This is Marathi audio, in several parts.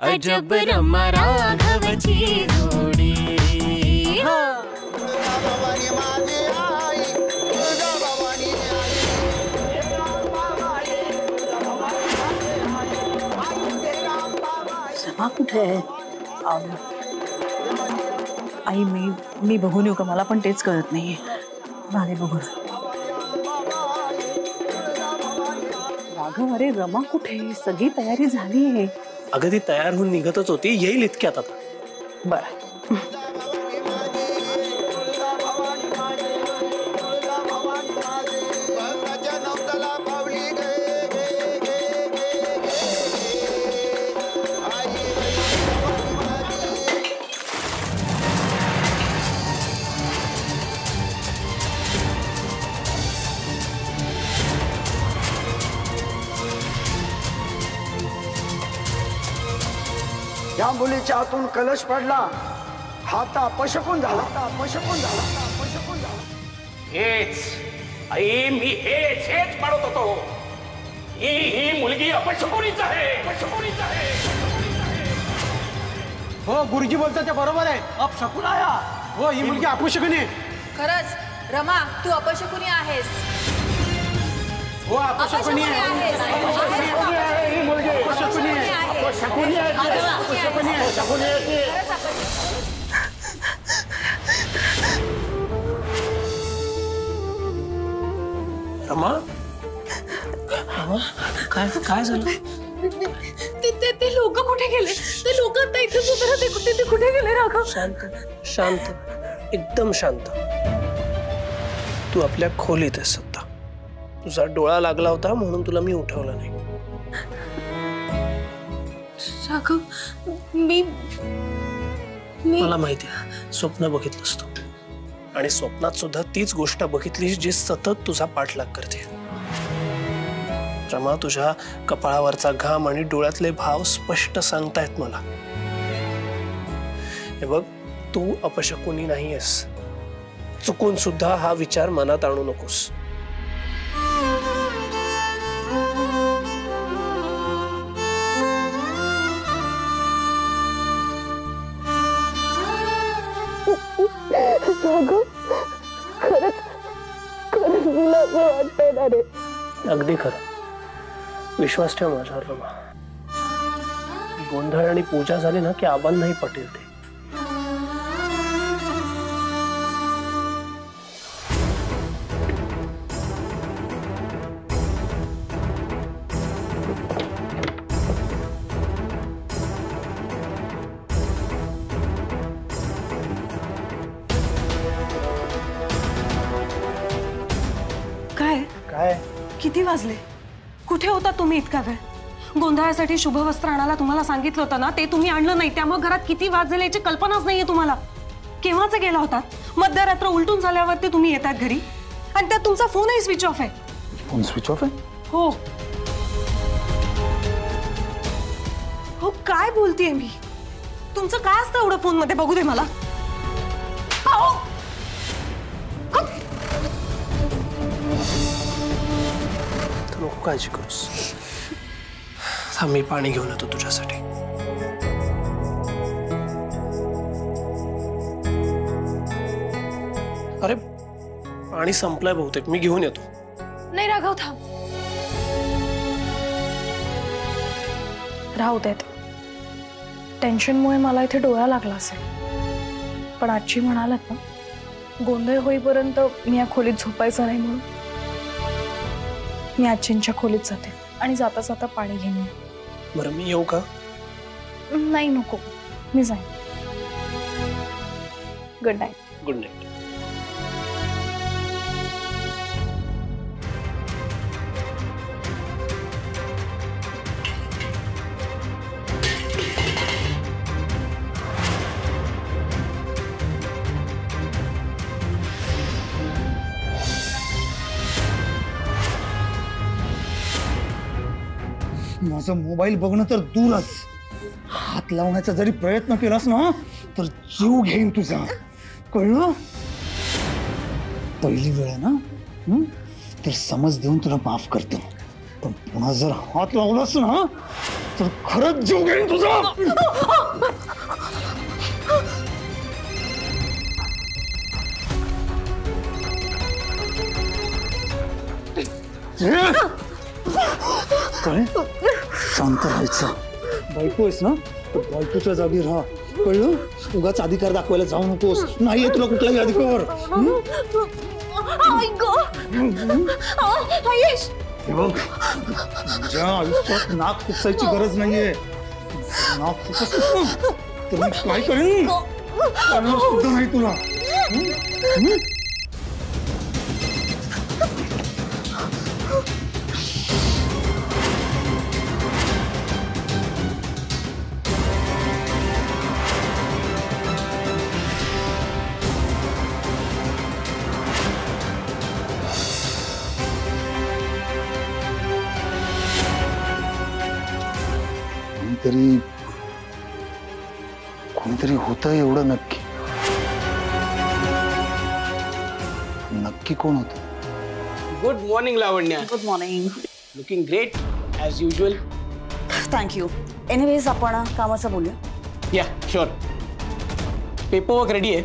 अजब रमा राघवची जोडी। रमा कुठे आहे? आई मी बघून येऊ का? मला पण तेच कळत नाहीये। झाले बघून। राघव, अरे रमा कुठे? सगळी तयारी झाली आहे। अगं ती तयार होऊन निघतच होती, येईल इतक्यात आता। बरं या मुलीच्या हातून कलश पडला, हात अपशकुन झाला, अपशकुन झाला, अपशकुन झाला। हेच आई, मी हेच म्हणत होतो। ही मुलगी अपशकुनीच आहे, अपशकुनीच आहे। हो, गुरुजी बोलतात ते बरोबर आहे। अपशकुन आया हो, ही मुलगी अपशकुनी आहे। खरंच रमा, तू अपशकुनी आहेस। हो, अपशकुनी आहे। ही मुलगी अपशकुनी आहे, अपशकुनी आहे, अपशकुनी आहे, अपशकुनी आहे। रमा, काय झालं? ते लोक कुठे गेले? ते लोक आता इथे सुद्धा ते कुठे गेले? राघव, शांत शांत, एकदम शांत। तू आपल्या खोलीत आहेस सत्ता। तुझा डोळा लागला होता म्हणून तुला मी उठवलं नाही। राघव, मी मला माहिती आहे, स्वप्न बघितलंस तू, आणि स्वप्नात सुद्धा तीच गोष्ट बघितलीस जी सतत तुझा पाठलाग करते। रमा, तुझ्या कपाळावरचा घाम आणि डोळ्यातले भाव स्पष्ट सांगतायत मला। हे बघ, तू अपशकुनी नाहीयेस। चुकून सुद्धा हा विचार मनात आणू नकोस। अगदी खरं, विश्वास ठेव माझ्यावर रमा। गोंधळ आणि पूजा झाली ना की आबांनाही पटेल ते। काय किती वाजले? कुठे होता तुम्ही इतका वेळ? गोंधळासाठी शुभ वस्त्र आणायला तुम्हाला सांगितलं होतं ना, ते तुम्ही आणलं नाही। त्यामुळे घरात किती वाजले याची कल्पनाच नाहीये तुम्हाला। केव्हाच गेला होता? मध्यरात्र उलटून झाल्यावरती तुम्ही येतात घरी, आणि त्यात तुमचा फोनही स्विच ऑफ आहे। फोन स्विच ऑफ आहे? हो हो, काय बोलतेय मी? तुमचं काय असतं एवढं फोन मध्ये? बघू दे मला। नको काळजी करूस, मी पाणी घेऊन येतो तुझ्यासाठी। अरे पाणी संपलंय बहुतेक, मी घेऊन येतो। नाही राघव, थांब। राहू देत, टेन्शनमुळे मला इथे डोळा लागला असेल, पण आजची म्हणालात ना, गोंधळ होईपर्यंत मी या खोलीत झोपायचं नाही, म्हणून मी आजींच्या खोलीत जाते आणि जाता जाता पाणी घेऊन। बरं, मी येऊ का? नाही नको, मी जाईन। Good night. Good night. माझा मोबाईल बघणं तर दूरच, हात लावण्याचा जरी प्रयत्न केलास ना तर जीव घेईन तुझा, कळलं? पहिली वेळ आहे ना, तर समज देऊन तुला माफ करतो, पण पुन्हा जर हात लावलास ना तर खरंच जीव घेईन तुझा। काय शांत राहायचं. बायको आहेस ना तर बायकोच्या जागी राहा, कळलं? उगाच अधिकार दाखवायला जाऊ नकोस. नाहीये तुला कुठलाही अधिकार. हे बघ, तुझ्या आयुष्यात नाक खुपसायची गरज नाहीये. नाक खुपसलीस ना तर मी काय करेन कळलं सुद्धा नाही तुला. कोणीतरी होतं एवढं नक्की. नक्की कोण होतं? Good morning Lavanya. Good morning. Looking great as usual. Thank you. Anyways आपण कामाचं बोलूया. Yeah sure. पेपरवर्क रेडी आहे.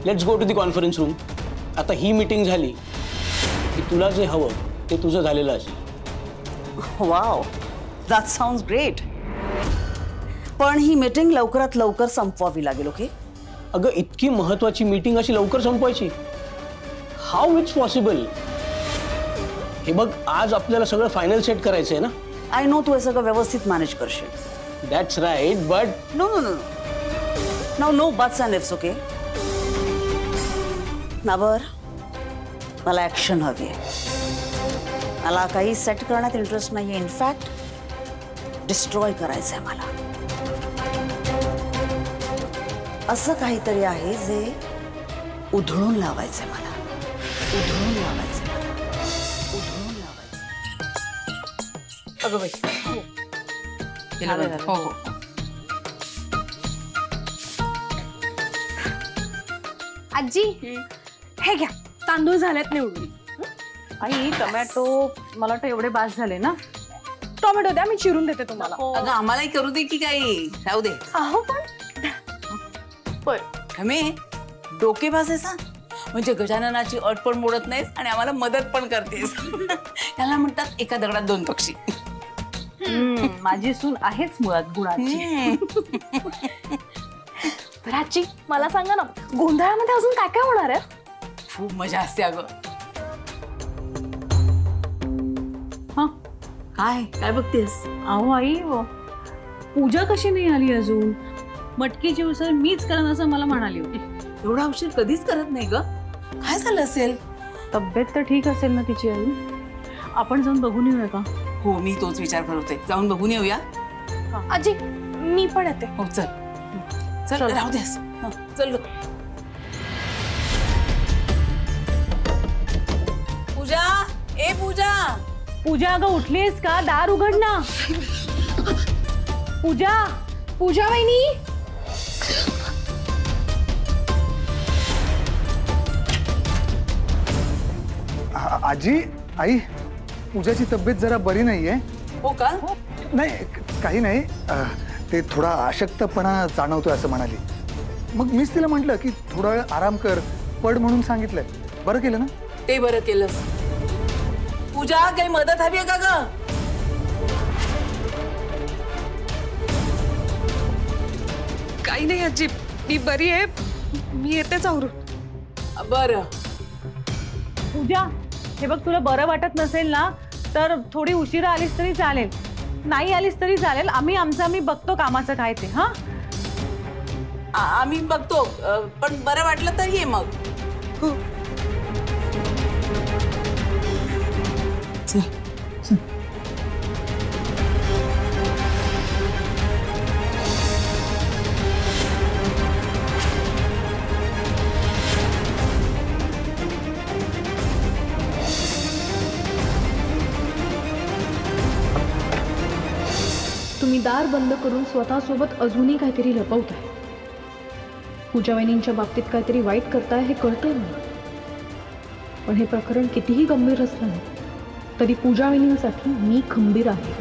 Let's go to the conference room. आता ही मीटिंग झाली की तुला जे हवं ते तुझं झालेलं असेल. Wow, that sounds great. पण ही मीटिंग लवकरात लवकर संपवावी लागेल. ओके? अगं इतकी महत्वाची मीटिंग अशी लवकर संपवायची? How it's possible? हे बघ, आज आपल्याला सगळं फायनल सेट करायचं आहे ना. आय नो तू हे सगळं व्यवस्थित मॅनेज करशील. That's right, but no no no no no buts and ifs. Okay नाबर, मला ॲक्शन हवी आहे. मला काही सेट करण्यात इंटरेस्ट नाही आहे. इनफॅक्ट डिस्ट्रॉय करायचं आहे मला. असं काहीतरी आहे जे उधळून लावायचं आहे मला. उधळून लावायचं आहे मला. उधळून लावायचं. अगं बाई, हो हो. आजी हे घ्या, तांदूळ झालेत निवडून. आई टोमॅटो मला वाटतं एवढे बास झाले ना. टोमॅटो द्या, मी चिरून देते तुम्हाला. अगं आम्हालाही करू दे की काही. राहू दे. अहो पण खमे डोके भासायचा म्हणजे गजाननाची अट पण मोडत नाहीस आणि आम्हाला मदत पण करतेस. त्याला म्हणतात एका दगडात दोन पक्षी. माझी सून आहेच मुळात गुणाची. तर आजी मला सांगा ना, गोंधळामध्ये अजून काय काय होणार आहे? खूप मजा असते अगं. काय काय बघतेस? अहो आई, पूजा कशी नाही आली अजून? मटकीची उसळ मीच करेन असं मला म्हणाली होती. एवढा उशीर कधीच करत नाही ग. काय झालं असेल? तब्येत तर ठीक असेल ना तिची आई? आपण जाऊन बघून येऊया का? हो, मी तोच विचार करत होते. जाऊन बघून येऊया. आजी मी पण येते. हो चल चल. राहू द्यास. चल. पूजा, ए पूजा. पूजा अगं उठलीस का? दार उघड ना. पूजा, पूजा वहिनी. आजी, आई, पूजाची तब्येत जरा बरी नाहीये. हो का? नाही काही नाही. ते थोडा अशक्तपणा जाणवतोय असं म्हणाली. मग मीच तिला म्हटलं की थोडा वेळ आराम कर, पड म्हणून सांगितलंय. बरं केलं ना? ते बरं केलंस. पूजा, काही मदत हवी आहे का ग? काही नाही आजी, मी बरी आहे. मी येतेच आवरून. बरं. पूजा, हे बघ, तुला बरं वाटत नसेल ना तर थोडी उशिरा आलीस तरी चालेल, नाही आलीस तरी चालेल. आम्ही बघतो कामाचं काय ते. हा, आम्ही बघतो. पण बरं वाटलं तर ये मग. तुम्ही दार बंद करून स्वतःसोबत अजूनही काहीतरी लपवताय. पूजा वहिनींच्या बाबतीत काहीतरी वाईट करताय हे कळतंय मला. पण हे प्रकरण कितीही गंभीर असलं तरी पूजा वहिनींसाठी मी खंबीर आहे.